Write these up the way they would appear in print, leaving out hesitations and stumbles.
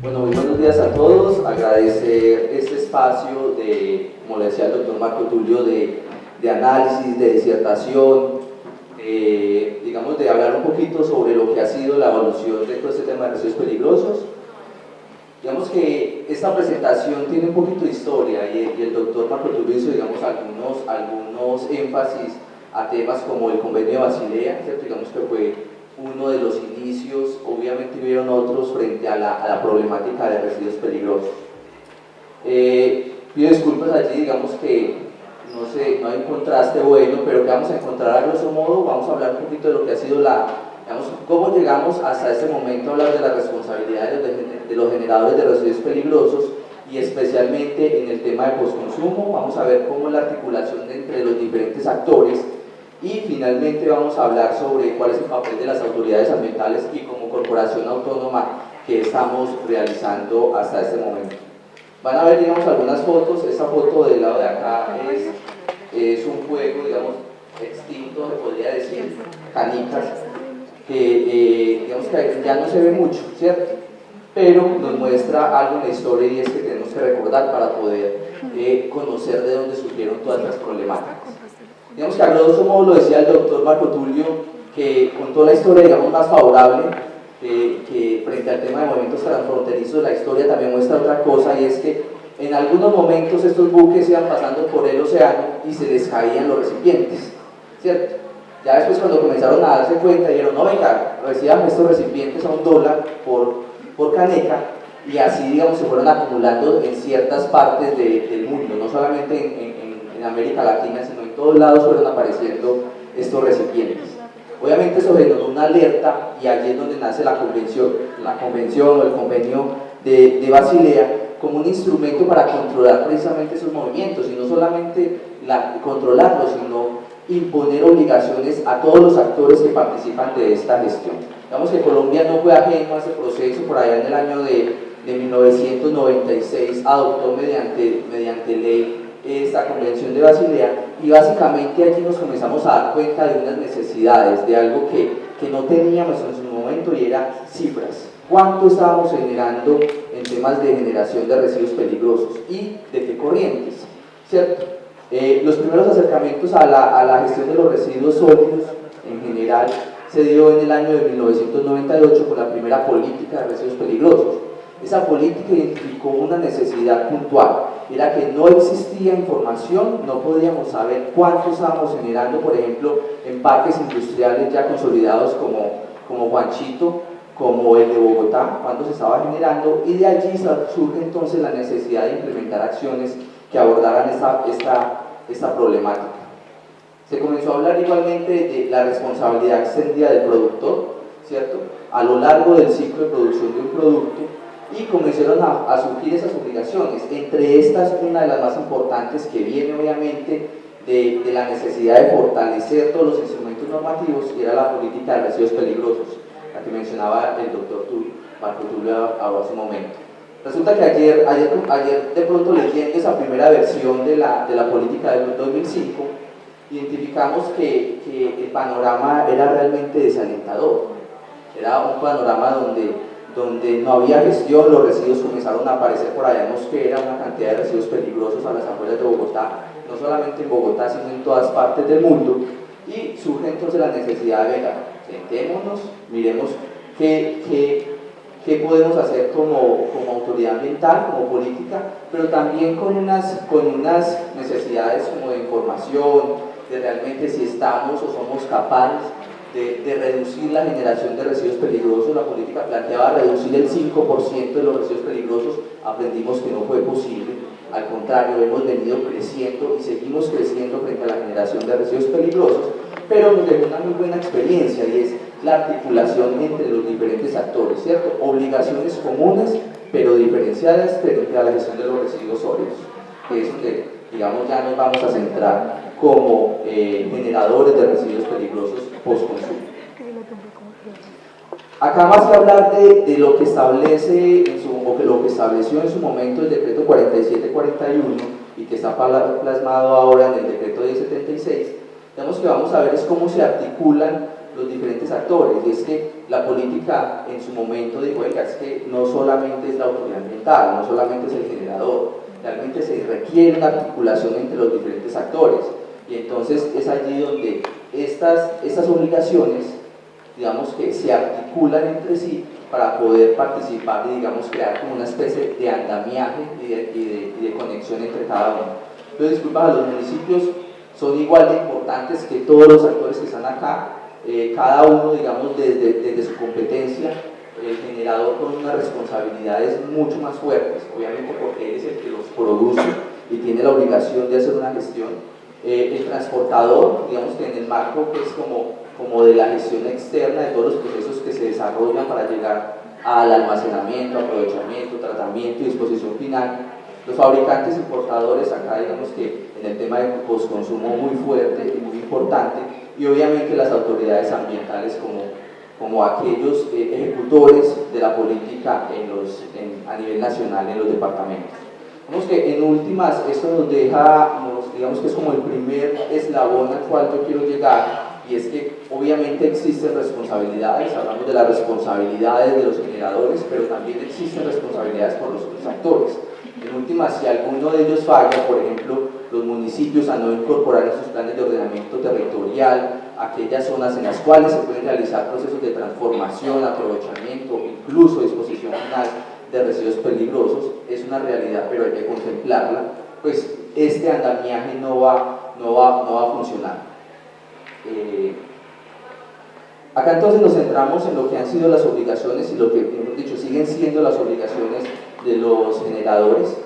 Bueno, muy buenos días a todos. Agradecer este espacio de, como le decía el doctor Marco Tulio, de análisis, de disertación, digamos, de hablar un poquito sobre lo que ha sido la evolución de todo este tema de residuos peligrosos. Digamos que esta presentación tiene un poquito de historia y el doctor Marco Tulio hizo, digamos, algunos énfasis a temas como el convenio de Basilea, ¿cierto? Digamos que fue uno de los inicios. Obviamente hubieron otros frente a la problemática de residuos peligrosos. Pido disculpas allí, digamos que no sé, no hay un contraste bueno, pero que vamos a encontrar a grosso modo. Vamos a hablar un poquito de lo que ha sido digamos, cómo llegamos hasta este momento a hablar de las responsabilidades de los generadores de residuos peligrosos y especialmente en el tema de postconsumo. Vamos a ver cómo la articulación entre los diferentes actores. Y finalmente vamos a hablar sobre cuál es el papel de las autoridades ambientales y como corporación autónoma que estamos realizando hasta este momento. Van a ver, digamos, algunas fotos. Esta foto del lado de acá es un fuego, digamos, extinto, se podría decir, canicas, que digamos que ya no se ve mucho, ¿cierto? Pero nos muestra algo en la historia y es que tenemos que recordar para poder conocer de dónde surgieron todas las problemáticas. Digamos que a grosso modo lo decía el doctor Marco Tulio, que contó la historia, digamos, más favorable, que frente al tema de movimientos transfronterizos. La historia también muestra otra cosa, y es que en algunos momentos estos buques iban pasando por el océano y se les caían los recipientes, ¿cierto? Ya después, cuando comenzaron a darse cuenta, dijeron: no, venga, reciban estos recipientes a $1 por caneca, y así, digamos, se fueron acumulando en ciertas partes del mundo, no solamente en América Latina, sino en todos lados fueron apareciendo estos recipientes. Obviamente eso generó una alerta, y allí es donde nace la convención o el convenio de Basilea, como un instrumento para controlar precisamente esos movimientos, y no solamente controlarlos, sino imponer obligaciones a todos los actores que participan de esta gestión. Digamos que Colombia no fue ajeno a ese proceso. Por allá en el año de 1996 adoptó mediante ley esta convención de Basilea, y básicamente allí nos comenzamos a dar cuenta de unas necesidades, de algo que no teníamos en su momento, y era cifras. ¿Cuánto estábamos generando en temas de generación de residuos peligrosos y de qué corrientes? ¿Cierto? Los primeros acercamientos a la gestión de los residuos sólidos en general se dio en el año de 1998 con la primera política de residuos peligrosos. Esa política identificó una necesidad puntual, era que no existía información, no podíamos saber cuánto estábamos generando, por ejemplo, en parques industriales ya consolidados como Juanchito, como el de Bogotá, cuánto se estaba generando, y de allí surge entonces la necesidad de implementar acciones que abordaran esta problemática. Se comenzó a hablar igualmente de la responsabilidad extendida del productor, ¿cierto?, a lo largo del ciclo de producción de un producto, y comenzaron a surgir esas obligaciones. Entre estas, una de las más importantes, que viene obviamente de la necesidad de fortalecer todos los instrumentos normativos, y era la política de residuos peligrosos, la que mencionaba el doctor Marco Tulio hace un momento. Resulta que ayer de pronto, leyendo esa primera versión de la política del 2005, identificamos que el panorama era realmente desalentador. Era un panorama donde no había gestión. Los residuos comenzaron a aparecer por allá en Mosquera, una cantidad de residuos peligrosos a las afueras de Bogotá, no solamente en Bogotá, sino en todas partes del mundo. Y surge entonces la necesidad de, venga, sentémonos, miremos qué podemos hacer como autoridad ambiental, como política, pero también con unas necesidades como de información, de realmente si estamos o somos capaces de reducir la generación de residuos peligrosos. La política planteaba reducir el 5% de los residuos peligrosos. Aprendimos que no fue posible, al contrario, hemos venido creciendo y seguimos creciendo frente a la generación de residuos peligrosos, pero nos dejó una muy buena experiencia, y es la articulación entre los diferentes actores, ¿cierto? Obligaciones comunes, pero diferenciadas frente a la gestión de los residuos sólidos, que es donde, digamos, ya nos vamos a centrar como generadores de residuos peligrosos post-consumo. Acá, más que hablar de lo que establece lo que estableció en su momento el decreto 4741 y que está plasmado ahora en el decreto 1076, digamos que vamos a ver es cómo se articulan los diferentes actores. Y es que la política en su momento dijo, oiga, es que no solamente es la autoridad ambiental, no solamente es el generador, realmente se requiere una articulación entre los diferentes actores, y entonces es allí donde estas obligaciones, digamos que se articulan entre sí para poder participar y, digamos, crear como una especie de andamiaje y de conexión entre cada uno. Entonces, disculpa, los municipios son igual de importantes que todos los actores que están acá, cada uno, digamos, desde su competencia, el generador con unas responsabilidades mucho más fuertes, obviamente porque él es el que los produce y tiene la obligación de hacer una gestión. El transportador, digamos que en el marco que es como de la gestión externa de todos los procesos que se desarrollan para llegar al almacenamiento, aprovechamiento, tratamiento y disposición final. Los fabricantes importadores, acá digamos que en el tema de postconsumo muy fuerte y muy importante, y obviamente las autoridades ambientales como aquellos ejecutores de la política a nivel nacional en los departamentos. Vemos que en últimas esto nos deja, digamos que es como el primer eslabón al cual yo quiero llegar, y es que obviamente existen responsabilidades, hablamos de las responsabilidades de los generadores, pero también existen responsabilidades por los otros actores. En última, si alguno de ellos falla, por ejemplo, los municipios a no incorporar en sus planes de ordenamiento territorial aquellas zonas en las cuales se pueden realizar procesos de transformación, aprovechamiento, incluso disposición final de residuos peligrosos, es una realidad, pero hay que contemplarla, pues este andamiaje no va a funcionar. Acá entonces nos centramos en lo que han sido las obligaciones y lo que, hemos dicho, siguen siendo las obligaciones de los generadores.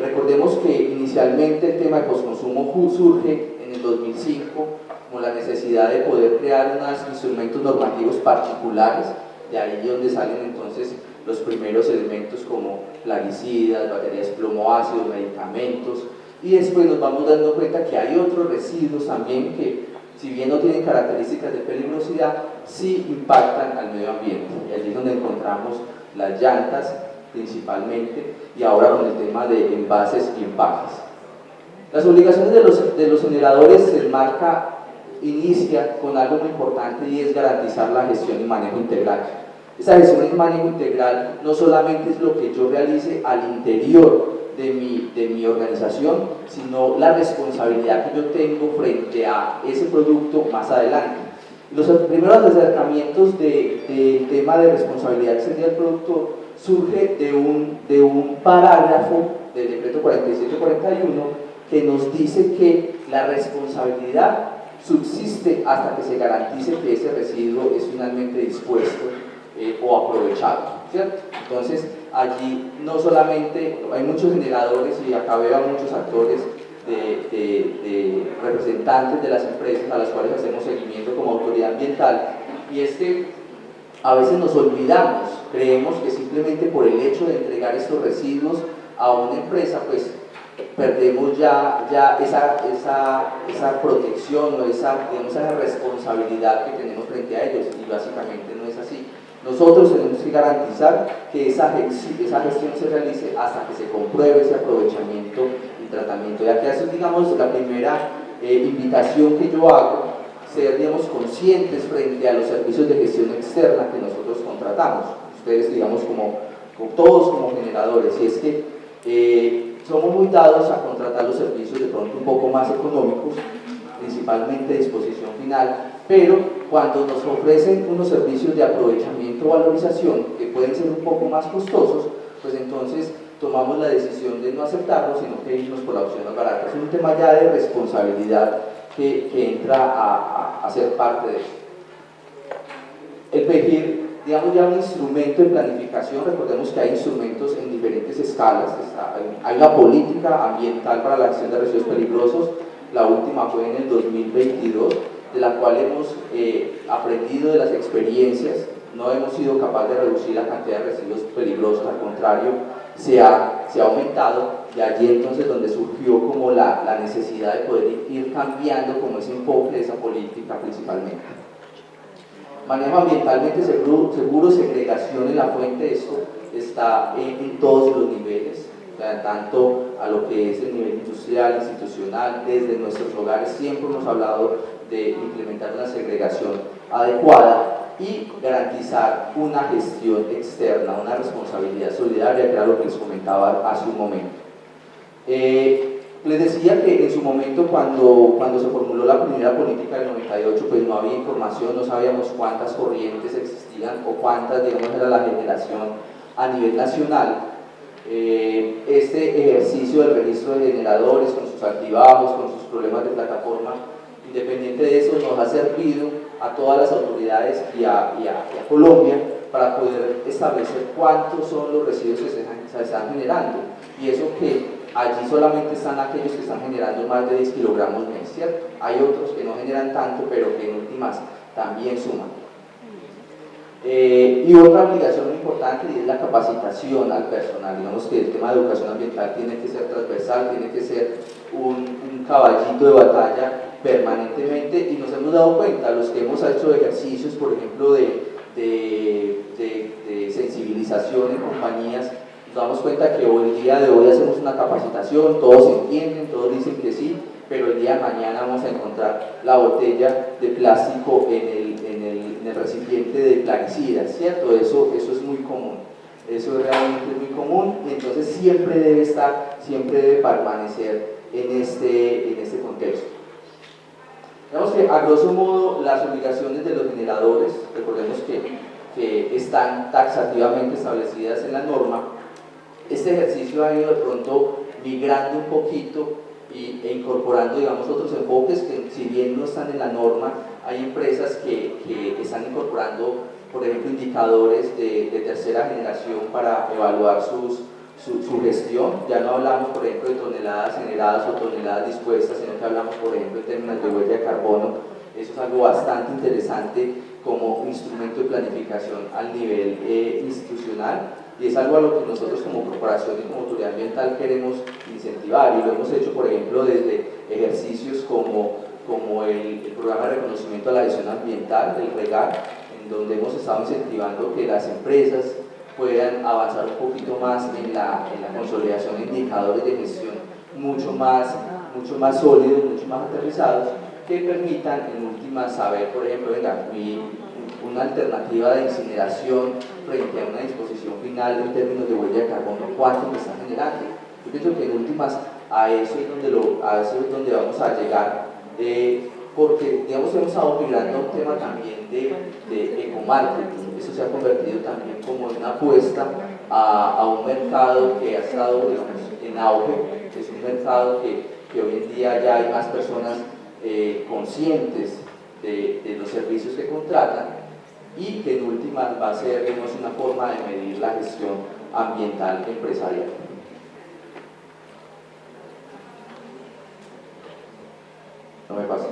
Recordemos que inicialmente el tema de postconsumo surge en el 2005 como la necesidad de poder crear unos instrumentos normativos particulares, de ahí donde salen entonces los primeros elementos como plaguicidas, baterías plomo ácido, medicamentos, y después nos vamos dando cuenta que hay otros residuos también que, si bien no tienen características de peligrosidad, sí impactan al medio ambiente, y allí es donde encontramos las llantas principalmente, y ahora con el tema de envases y empaques. Las obligaciones de los generadores inicia con algo muy importante, y es garantizar la gestión y manejo integral. Esa gestión y manejo integral no solamente es lo que yo realice al interior de mi organización, sino la responsabilidad que yo tengo frente a ese producto más adelante. Los primeros acercamientos del tema de responsabilidad extendida del productor surge de un parágrafo del decreto 4741 que nos dice que la responsabilidad subsiste hasta que se garantice que ese residuo es finalmente dispuesto o aprovechado, ¿cierto? Entonces, allí no solamente hay muchos generadores, y acá veo a muchos actores de representantes de las empresas a las cuales hacemos seguimiento como autoridad ambiental, y es que a veces nos olvidamos, creemos que simplemente por el hecho de entregar estos residuos a una empresa, pues perdemos ya esa protección o esa responsabilidad que tenemos frente a ellos, y básicamente no es así. Nosotros tenemos que garantizar que esa gestión se realice hasta que se compruebe ese aprovechamiento y tratamiento. Y aquí es, digamos, la primera invitación que yo hago, ser, digamos, conscientes frente a los servicios de gestión externa que nosotros contratamos. Ustedes, digamos, todos como generadores, y es que somos muy dados a contratar los servicios de pronto un poco más económicos, principalmente de disposición final, pero cuando nos ofrecen unos servicios de aprovechamiento o valorización que pueden ser un poco más costosos, pues entonces tomamos la decisión de no aceptarlos, sino que irnos por la opción más barata. Es un tema ya de responsabilidad que entra a ser parte de esto. El PEGIR, digamos, ya un instrumento de planificación. Recordemos que hay instrumentos en diferentes escalas. Hay una política ambiental para la gestión de residuos peligrosos, la última fue en el 2022, de la cual hemos aprendido de las experiencias. No hemos sido capaces de reducir la cantidad de residuos peligrosos, al contrario, se ha aumentado, y allí entonces donde surgió como la necesidad de poder ir cambiando como ese enfoque de esa política principalmente. Manejo ambientalmente seguro, segregación en la fuente, esto está en todos los niveles, o sea, tanto a lo que es el nivel industrial, institucional, desde nuestros hogares siempre hemos hablado de implementar una segregación adecuada. y garantizar una gestión externa, una responsabilidad solidaria, que era lo que les comentaba hace un momento. Les decía que en su momento, cuando se formuló la primera política del 98, pues no había información, no sabíamos cuántas corrientes existían o cuántas, digamos, era la generación a nivel nacional. Este ejercicio del registro de generadores, con sus altibajos, con sus problemas de plataforma, independiente de eso, nos ha servido a todas las autoridades y a Colombia para poder establecer cuántos son los residuos que se están generando. Y eso que allí solamente están aquellos que están generando más de 10 kilogramos mes, ¿cierto? Hay otros que no generan tanto, pero que en últimas también suman. Y otra obligación muy importante es la capacitación al personal. Digamos que el tema de educación ambiental tiene que ser transversal, tiene que ser un caballito de batalla permanentemente, y nos hemos dado cuenta, los que hemos hecho ejercicios, por ejemplo, de sensibilización en compañías, nos damos cuenta que hoy, el día de hoy, hacemos una capacitación, todos entienden, todos dicen que sí, pero el día de mañana vamos a encontrar la botella de plástico en el recipiente de plaguicidas, ¿cierto? Eso es muy común, eso realmente es muy común, y entonces siempre debe estar, siempre debe permanecer en este contexto. Digamos que, a grosso modo, las obligaciones de los generadores, recordemos que están taxativamente establecidas en la norma. Este ejercicio ha ido de pronto migrando un poquito e incorporando, digamos, otros enfoques que, si bien no están en la norma, hay empresas que están incorporando, por ejemplo, indicadores de tercera generación para evaluar su gestión. Ya no hablamos, por ejemplo, de toneladas generadas o toneladas dispuestas, sino que hablamos, por ejemplo, en términos de huella de carbono. Eso es algo bastante interesante como instrumento de planificación al nivel institucional, y es algo a lo que nosotros como corporación y como autoridad ambiental queremos incentivar, y lo hemos hecho, por ejemplo, desde ejercicios como el programa de reconocimiento a la gestión ambiental, el REGAR, en donde hemos estado incentivando que las empresas puedan avanzar un poquito más en la consolidación de indicadores de gestión mucho más sólidos, mucho más aterrizados, que permitan en última saber, por ejemplo, venga, una alternativa de incineración frente a una disposición final en términos de huella de carbono, cuánto me está generando. Yo pienso que en últimas a eso es donde vamos a llegar, porque, digamos, hemos estado migrando un tema también de ecomarketing. Eso se ha convertido también como en una apuesta a un mercado que ha estado, digamos, en auge. Es un mercado que hoy en día ya hay más personas conscientes de los servicios que contratan, y que en últimas va a ser, digamos, una forma de medir la gestión ambiental empresarial. No me pasa.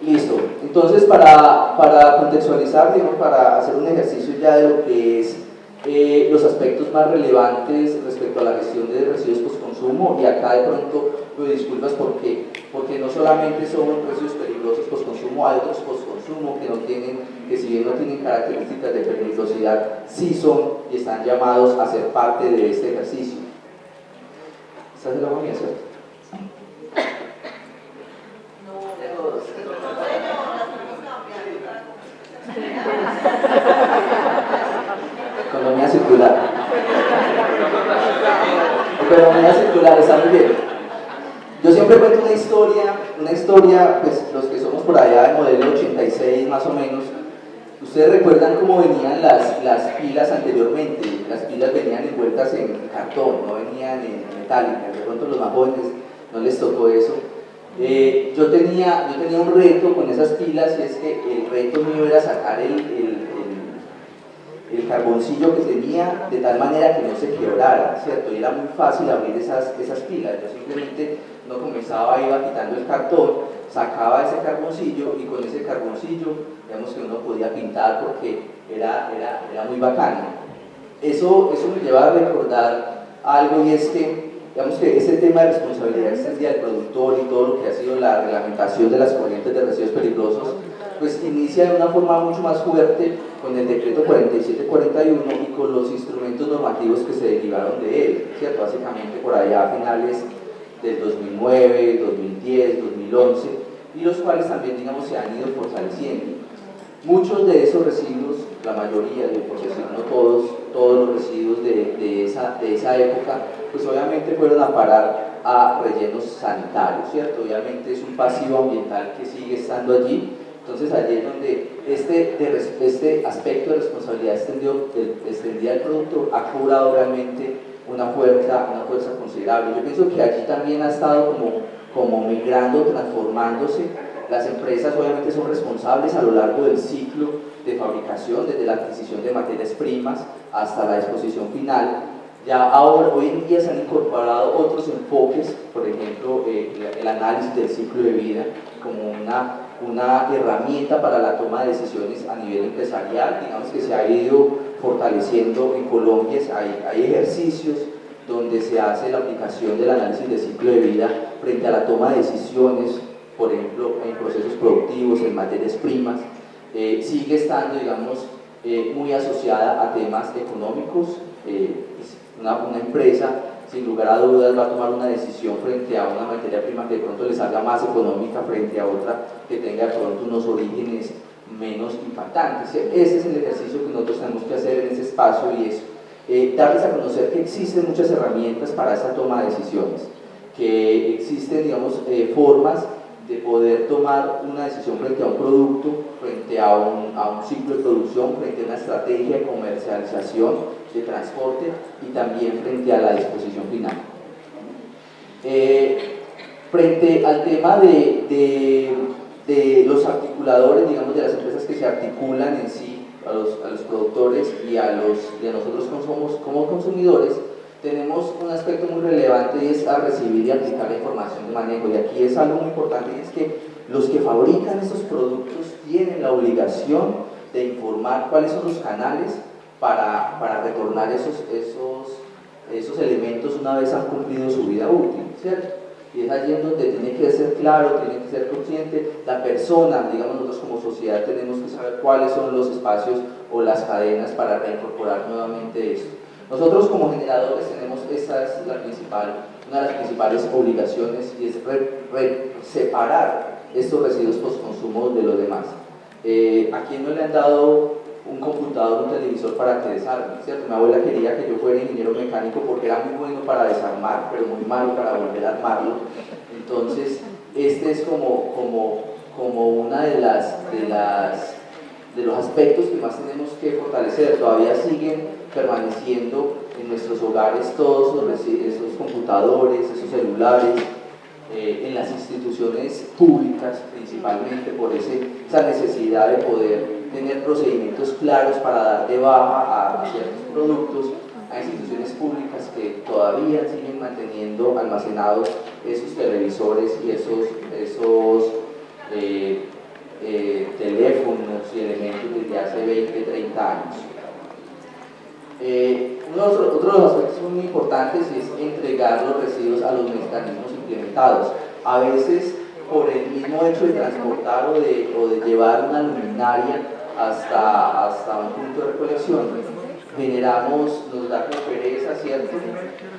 Listo. Entonces, para contextualizar, digamos, para hacer un ejercicio ya de lo que es los aspectos más relevantes respecto a la gestión de residuos postconsumo, y acá de pronto pido disculpas porque no solamente son residuos peligrosos postconsumo, hay otros postconsumo que si bien no tienen características de peligrosidad, sí son y están llamados a ser parte de este ejercicio. ¿Estás en la comida, cierto? Economía circular. Economía circular, está muy bien. Yo siempre cuento una historia, pues los que somos por allá de modelo 86 más o menos, ustedes recuerdan cómo venían las pilas anteriormente. Las pilas venían envueltas en cartón, no venían en metálica. De pronto los más jóvenes no les tocó eso. Yo tenía un reto con esas pilas, y es que el reto mío era sacar el carboncillo que tenía de tal manera que no se quebrara, ¿cierto? Y era muy fácil abrir esas pilas. Yo simplemente no comenzaba, iba quitando el cartón, sacaba ese carboncillo, y con ese carboncillo, digamos que uno podía pintar porque era muy bacano. Eso me lleva a recordar algo, y es que, digamos que ese tema de responsabilidad extendida del productor y todo lo que ha sido la reglamentación de las corrientes de residuos peligrosos pues inicia de una forma mucho más fuerte con el decreto 4741 y con los instrumentos normativos que se derivaron de él, ¿cierto? Básicamente por allá a finales del 2009, 2010, 2011, y los cuales también, digamos, se han ido fortaleciendo. Muchos de esos residuos, la mayoría, por decir no todos, todos los residuos de esa época, pues obviamente fueron a parar a rellenos sanitarios, ¿cierto? Obviamente es un pasivo ambiental que sigue estando allí. Entonces allí es donde este aspecto de responsabilidad extendida del productor ha cobrado realmente una fuerza considerable. Yo pienso que allí también ha estado como migrando, transformándose. Las empresas obviamente son responsables a lo largo del ciclo de fabricación, desde la adquisición de materias primas hasta la disposición final. Ya ahora, hoy en día se han incorporado otros enfoques, por ejemplo, el análisis del ciclo de vida como una herramienta para la toma de decisiones a nivel empresarial, digamos que se ha ido fortaleciendo en Colombia. Hay ejercicios donde se hace la aplicación del análisis del ciclo de vida frente a la toma de decisiones, por ejemplo, en procesos productivos, en materias primas. Sigue estando, digamos, muy asociada a temas económicos. Una empresa, sin lugar a dudas, va a tomar una decisión frente a una materia prima que de pronto le salga más económica frente a otra que tenga de pronto unos orígenes menos impactantes. Ese es el ejercicio que nosotros tenemos que hacer en ese espacio, y es darles a conocer que existen muchas herramientas para esa toma de decisiones, que existen, digamos, formas de poder tomar una decisión frente a un producto, frente a un ciclo de producción, frente a una estrategia de comercialización, de transporte y también frente a la disposición final. Frente al tema de los articuladores, digamos, de las empresas que se articulan en sí, a los productores y a nosotros como consumidores, tenemos un aspecto muy relevante, y es a recibir y aplicar la información de manejo. Y aquí es algo muy importante, y es que los que fabrican estos productos tienen la obligación de informar cuáles son los canales para retornar esos elementos una vez han cumplido su vida útil, ¿cierto? Y es allí en donde tiene que ser claro, tiene que ser consciente la persona. Digamos, nosotros como sociedad tenemos que saber cuáles son los espacios o las cadenas para reincorporar nuevamente esto. Nosotros como generadores tenemos, esa es una de las principales obligaciones, y es separar estos residuos postconsumo de los demás. ¿A quién no le han dado un computador, un televisor para que desarme? ¿Cierto? Mi abuela quería que yo fuera ingeniero mecánico porque era muy bueno para desarmar, pero muy malo para volver a armarlo. Entonces, este es como una de los aspectos que más tenemos que fortalecer. Todavía siguen permaneciendo en nuestros hogares todos esos computadores, esos celulares, en las instituciones públicas principalmente, por esa necesidad de poder tener procedimientos claros para dar de baja a ciertos productos. Hay instituciones públicas que todavía siguen manteniendo almacenados esos televisores y esos teléfonos y elementos desde hace 20, 30 años. Otro de los aspectos muy importantes es entregar los residuos a los mecanismos implementados. A veces, por el mismo hecho de transportar o de llevar una luminaria hasta un punto de recolección, nos da como pereza, ¿cierto?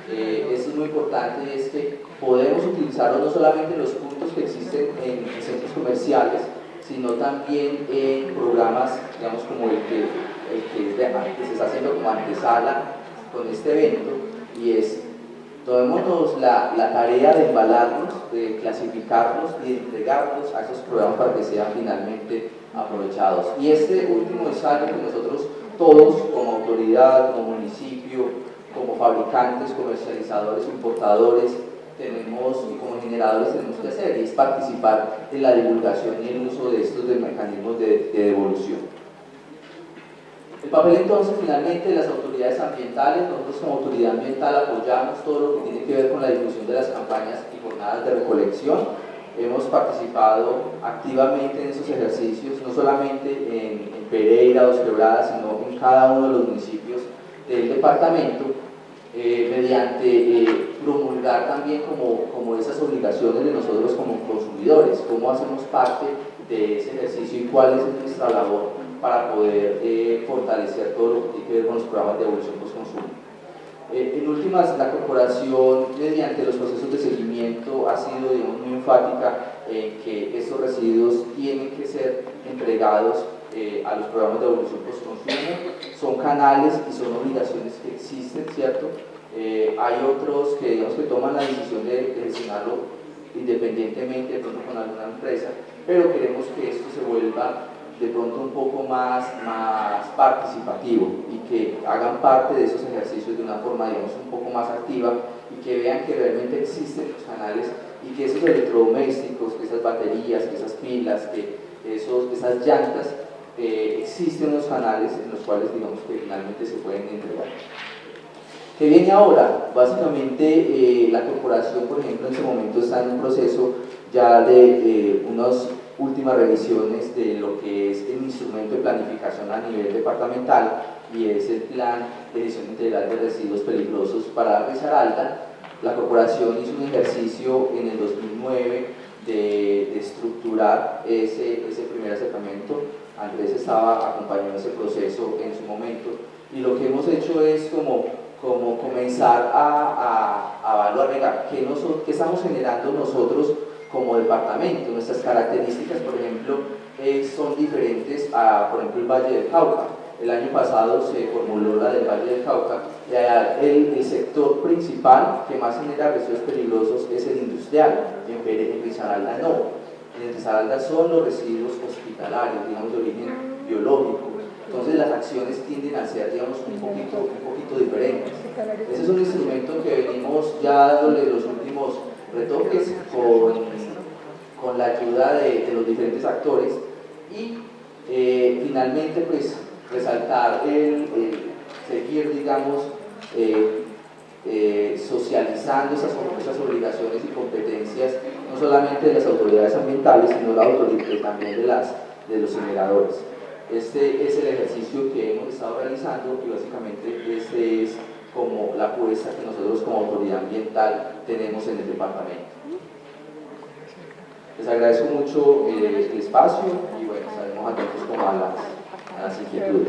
Esto es muy importante, y es que podemos utilizarlo no solamente en los puntos que existen en centros comerciales, sino también en programas, digamos, como el que se está haciendo como antesala con este evento, y es: tomémonos la tarea de embalarlos, de clasificarlos y de entregarlos a esos programas para que sean finalmente aprovechados. Y este último es algo que nosotros todos, como autoridad, como municipio, como fabricantes, comercializadores, importadores, y como generadores tenemos que hacer, y es participar en la divulgación y el uso de estos mecanismos de devolución. El papel, entonces, finalmente de las autoridades ambientales. Nosotros como autoridad ambiental apoyamos todo lo que tiene que ver con la difusión de las campañas y jornadas de recolección. Hemos participado activamente en esos ejercicios, no solamente en Pereira, Dos Quebradas, sino en cada uno de los municipios del departamento, mediante promulgar también como esas obligaciones de nosotros como consumidores, cómo hacemos parte de ese ejercicio y cuál es nuestra labor para poder fortalecer todo lo que tiene que ver con los programas de evolución post-consumo. En últimas, la corporación, mediante los procesos de seguimiento, ha sido, digamos, muy enfática en que estos residuos tienen que ser entregados a los programas de evolución post-consumo. Son canales y son obligaciones que existen, ¿cierto? Hay otros que, digamos, que toman la decisión de gestionarlo independientemente, de pronto con alguna empresa, pero queremos que esto se vuelva de pronto un poco más participativo y que hagan parte de esos ejercicios de una forma, digamos, un poco más activa y que vean que realmente existen los canales y que esos electrodomésticos, que esas baterías, que esas pilas, que esas llantas, existen unos canales en los cuales, digamos, que finalmente se pueden entregar. ¿Qué viene ahora? Básicamente la corporación, por ejemplo, en este momento está en un proceso ya de unas últimas revisiones de lo que es el instrumento de planificación a nivel departamental y es el Plan de Gestión Integral de Residuos Peligrosos para Risaralda. La corporación hizo un ejercicio en el 2009 de estructurar ese primer acercamiento. Andrés estaba acompañando ese proceso en su momento y lo que hemos hecho es como comenzar a evaluar, ¿qué estamos generando nosotros como departamento? Nuestras características, por ejemplo, son diferentes a, por ejemplo, el Valle del Cauca. El año pasado se formuló la del Valle del Cauca. El sector principal que más genera residuos peligrosos es el industrial, en Risaralda no. En Risaralda son los residuos hospitalarios, digamos, de origen biológico. Entonces las acciones tienden a ser, digamos, un poquito diferentes. Ese es un instrumento que venimos ya dándole los últimos retoques con la ayuda de los diferentes actores y finalmente pues resaltar el seguir, digamos, socializando esas obligaciones y competencias no solamente de las autoridades ambientales sino también de los generadores. Este es el ejercicio que hemos estado realizando y básicamente este es como la apuesta que nosotros como autoridad ambiental tenemos en el departamento. Les agradezco mucho el espacio y bueno, estaremos atentos como a las inquietudes.